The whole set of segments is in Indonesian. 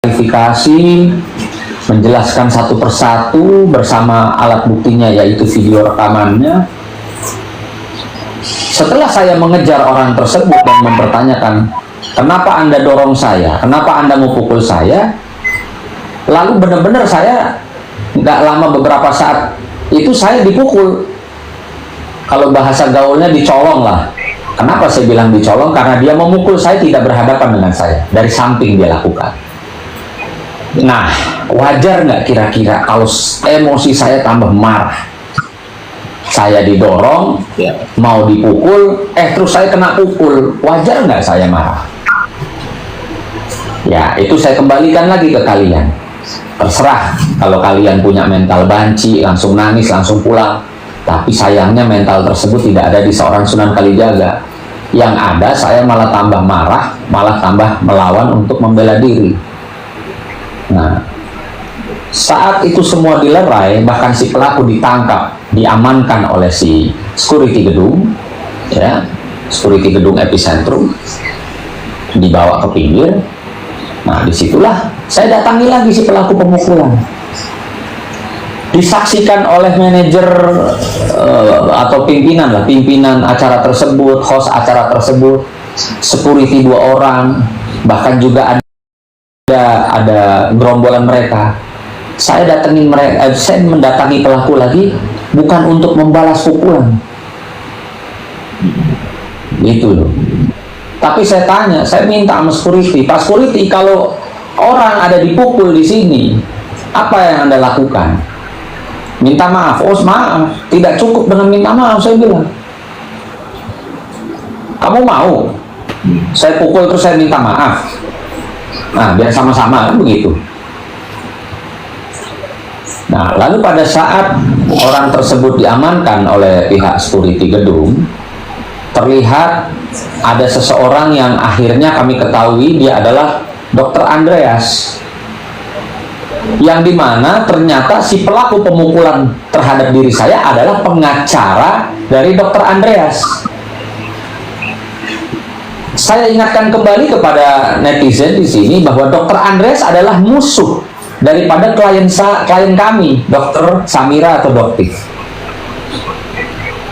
klarifikasi, menjelaskan satu persatu bersama alat buktinya yaitu video rekamannya. Setelah saya mengejar orang tersebut dan mempertanyakan, kenapa Anda dorong saya, kenapa Anda mau pukul saya, lalu benar-benar saya nggak lama beberapa saat itu saya dipukul. Kalau bahasa gaulnya dicolong lah. Kenapa saya bilang dicolong? Karena dia memukul saya tidak berhadapan dengan saya, dari samping dia lakukan. Nah, wajar nggak kira-kira kalau emosi saya tambah marah? Saya didorong, mau dipukul, terus saya kena pukul. Wajar nggak saya marah? Ya, itu saya kembalikan lagi ke kalian. Terserah kalau kalian punya mental banci, langsung nangis, langsung pulang. Tapi sayangnya mental tersebut tidak ada di seorang Sunan Kalijaga. Yang ada saya malah tambah marah, malah tambah melawan untuk membela diri. Nah, saat itu semua dilerai, bahkan si pelaku ditangkap, diamankan oleh si security gedung, ya, security gedung epicentrum, dibawa ke pinggir. Nah, disitulah saya datangi lagi si pelaku pemukulan. Disaksikan oleh manajer atau pimpinan acara tersebut, host acara tersebut, security 2 orang, bahkan juga ada gerombolan mereka. Saya mendatangi pelaku lagi bukan untuk membalas pukulan, gitu loh. Tapi saya tanya, saya minta sama security, Pak Security, kalau orang ada dipukul di sini, apa yang Anda lakukan? Minta maaf. Oh, maaf, tidak cukup dengan minta maaf, saya bilang. Kamu mau saya pukul terus saya minta maaf? Nah, biar sama-sama, kan begitu. Nah, lalu pada saat orang tersebut diamankan oleh pihak security gedung, terlihat ada seseorang yang akhirnya kami ketahui dia adalah Dr. Andreas, yang dimana ternyata si pelaku pemukulan terhadap diri saya adalah pengacara dari Dr. Andreas. Saya ingatkan kembali kepada netizen di sini bahwa Dr. Andreas adalah musuh daripada klien kami, Dr. Samira atau Doktif.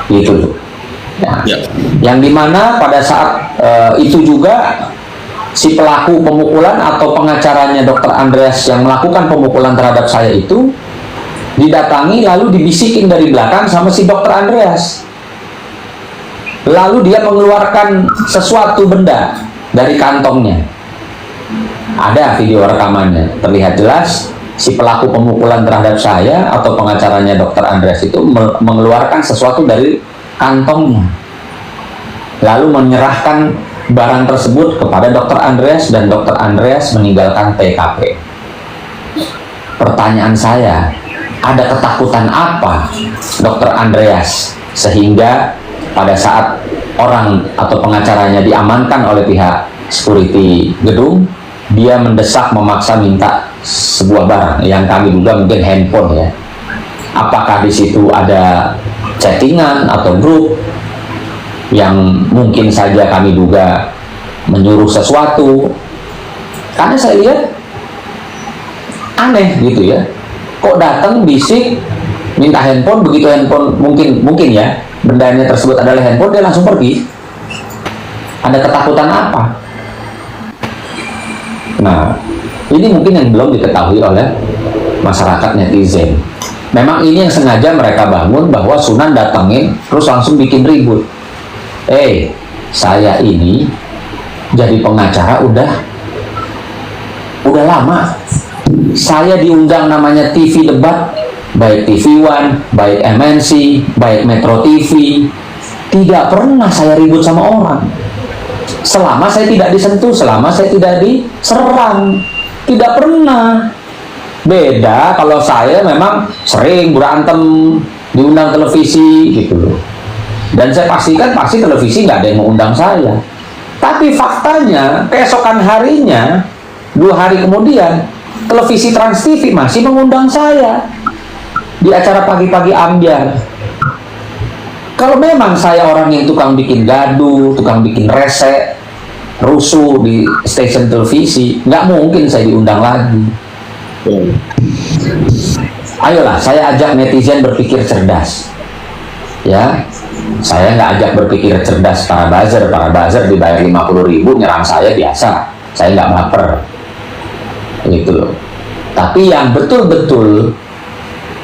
Itu. Nah, yang dimana pada saat itu juga si pelaku pemukulan atau pengacaranya Dr. Andreas yang melakukan pemukulan terhadap saya itu didatangi lalu dibisikin dari belakang sama si Dr. Andreas. Lalu dia mengeluarkan sesuatu benda dari kantongnya. Ada video rekamannya, terlihat jelas si pelaku pemukulan terhadap saya atau pengacaranya Dr. Andreas itu mengeluarkan sesuatu dari kantongnya, lalu menyerahkan barang tersebut kepada Dr. Andreas dan Dr. Andreas meninggalkan TKP. Pertanyaan saya, ada ketakutan apa Dr. Andreas sehingga pada saat orang atau pengacaranya diamankan oleh pihak security gedung, dia mendesak memaksa minta sebuah barang yang kami duga mungkin handphone, ya. Apakah di situ ada chattingan atau grup yang mungkin saja kami duga menyuruh sesuatu? Karena saya lihat aneh gitu, ya. Kok datang bisik minta handphone, begitu handphone mungkin ya bendanya tersebut adalah handphone, dia langsung pergi. Ada ketakutan apa? Nah, ini mungkin yang belum diketahui oleh masyarakat netizen. Memang ini yang sengaja mereka bangun, bahwa Sunan datengin terus langsung bikin ribut. Saya ini jadi pengacara udah lama. Saya diundang namanya TV debat, baik TV One, baik MNC, baik Metro TV. Tidak pernah saya ribut sama orang. Selama saya tidak disentuh, selama saya tidak diserang, tidak pernah. Beda kalau saya memang sering berantem, diundang televisi gitu loh. Dan saya pastikan pasti televisi nggak ada yang mengundang saya. Tapi faktanya keesokan harinya, 2 hari kemudian, televisi Trans TV masih mengundang saya di acara pagi-pagi ambiar. Kalau memang saya orang yang tukang bikin gaduh, tukang bikin rese, rusuh di stasiun televisi, nggak mungkin saya diundang lagi. Ayolah, saya ajak netizen berpikir cerdas. Ya, saya nggak ajak berpikir cerdas para buzzer dibayar 50.000 nyerang saya biasa, saya nggak baper, gitu loh. Tapi yang betul-betul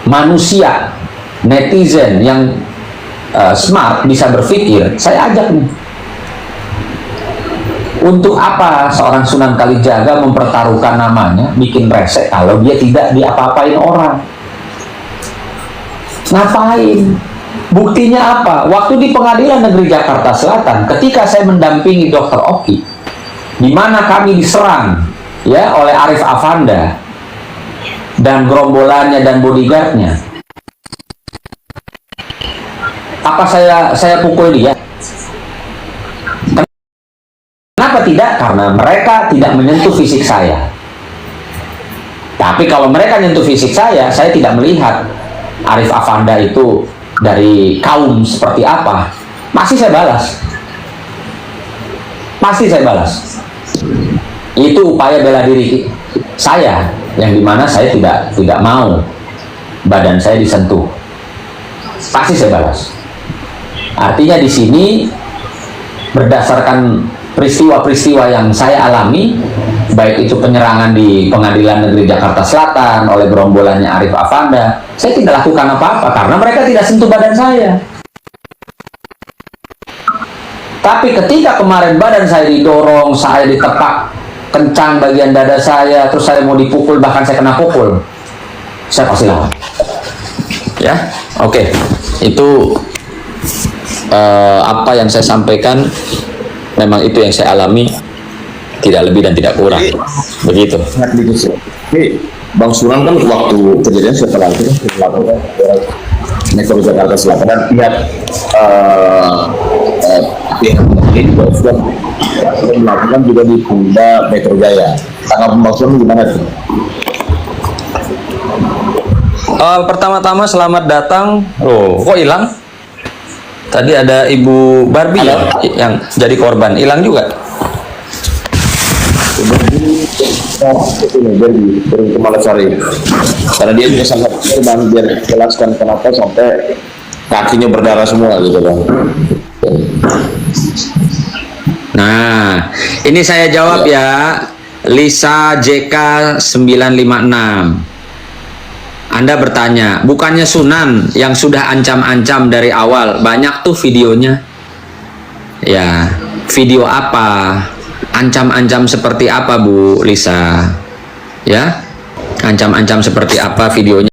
manusia, netizen yang smart bisa berpikir, saya ajak nih. Untuk apa seorang Sunan Kalijaga mempertaruhkan namanya, bikin resek kalau dia tidak diapa-apain orang? Ngapain? Buktinya apa? Waktu di Pengadilan Negeri Jakarta Selatan, ketika saya mendampingi Dr. Oki, di mana kami diserang ya oleh Arif Afanda dan gerombolannya dan bodyguardnya, apa saya pukul dia? Kenapa tidak? Karena mereka tidak menyentuh fisik saya. Tapi kalau mereka menyentuh fisik saya tidak melihat Arif Afanda itu dari kaum seperti apa, pasti saya balas. Pasti saya balas. Itu upaya bela diri saya, yang dimana saya tidak mau badan saya disentuh. Pasti saya balas. Artinya di sini berdasarkan peristiwa-peristiwa yang saya alami, baik itu penyerangan di Pengadilan Negeri Jakarta Selatan oleh gerombolannya Arif Afanda, saya tidak lakukan apa-apa karena mereka tidak sentuh badan saya. Tapi ketika kemarin badan saya didorong, saya ditepak kencang bagian dada saya, terus saya mau dipukul, bahkan saya kena pukul, saya pasti lawan. Ya, oke. Itu apa yang saya sampaikan, memang itu yang saya alami, tidak lebih dan tidak kurang. Begitu. Ini Bang Sunan kan waktu kejadian setelah itu Metro Jakarta Selatan dan pihak ini juga sudah melakukan juga di Polda Metro Jaya. Tanggapan Bang Sunan gimana tuh? Pertama-tama selamat datang. Oh, kok hilang? Tadi ada Ibu Barbie ya, yang jadi korban, hilang juga. Dari Kemalasari, karena dia juga sangat korban, biar jelaskan kenapa sampai kakinya berdarah semua gitu Bang. Nah, ini saya jawab ya, Lisa JK 956. Anda bertanya, bukannya Sunan yang sudah ancam-ancam dari awal? Banyak tuh videonya. Ya, video apa? Ancam-ancam seperti apa Bu Lisa? Ya, ancam-ancam seperti apa videonya?